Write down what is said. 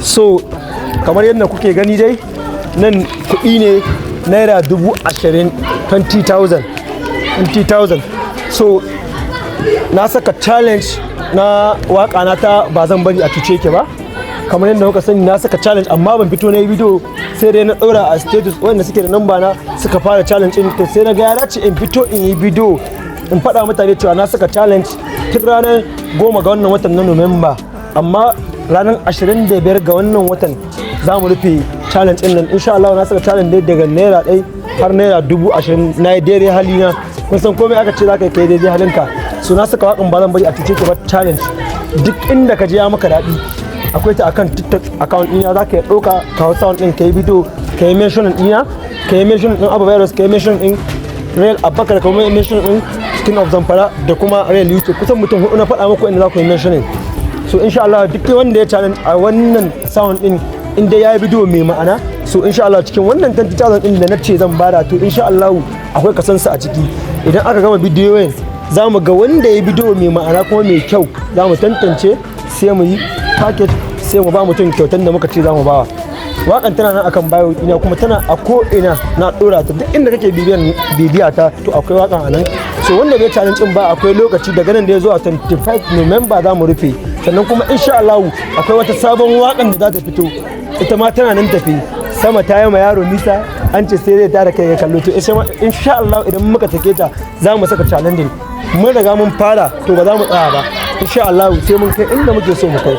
So kamar yadda kuke gani dai nan kuɗi ne naira 20,000 20,000. So na saka challenge na waka na ta ba zan bari a cuce ke ba, kamar yadda kuka sani na saka challenge amma ban fito na yi bidiyo, sai dai na ɗora a status wanda suke da namba na suka fara challenge ɗin, to sai na ga ya dace in fito in yi bidiyo in faɗa mutane cewa na saka challenge tun ranar 10 ga wannan watan na Nuwamba, amma ranar 25 ga wannan watan za mu rufe challenge ɗin nan. Insha Allah na saka challenge dai daga naira 1 har naira 20,000 na yi daidai halina. Kun san komai aka ce za ka yi kai daidai halinka, so na saka waƙan ba zan bari a cuce ka ba challenge. Duk inda ka je ya maka daɗi akwai ta akan TikTok account ɗina, za ka ɗauka ka hau sound ɗin ka yi bidiyo ka yi mention ɗina, ka yi mention ɗin Abba Virus, ka yi mention ɗin Real Abubakar, ka yi mention ɗin Skin of Zamfara da kuma Real YouTube. Kusan mutum 4 na faɗa muku inda za ku yi mentioning. So insha Allah duk wanda ya challenge a wannan sound ɗin in dai ya yi bidiyo mai ma'ana, so insha Allah cikin wannan 20,000 ɗin da na ce zan bada, to insha Allah akwai kasansa a ciki. Idan aka gama bidiyoyin za mu ga wanda ya yi bidiyo mai ma'ana kuma mai kyau, za mu tantance sai mu yi package sai mu ba mutum kyautar da muka ce za mu bawa. Waƙan tana nan akan bayo ina kuma tana a ko ina na ɗora ta, duk inda kake bibiya ta to akwai waƙan a nan. So wanda bai challenge ɗin ba akwai lokaci daga nan da ya zuwa 25 November za mu rufe, sannan kuma insha Allah akwai wata sabon waƙan da za ta fito, ita ma tana nan tafi. Sama ta yi ma yaro nisa, an ce sai zai tara kai ya kallo, to insha Allah idan muka take ta za mu saka challenge. Mun riga mun fara, to ba za mu tsaya ba, insha Allah sai mun kai inda muke so mu kai.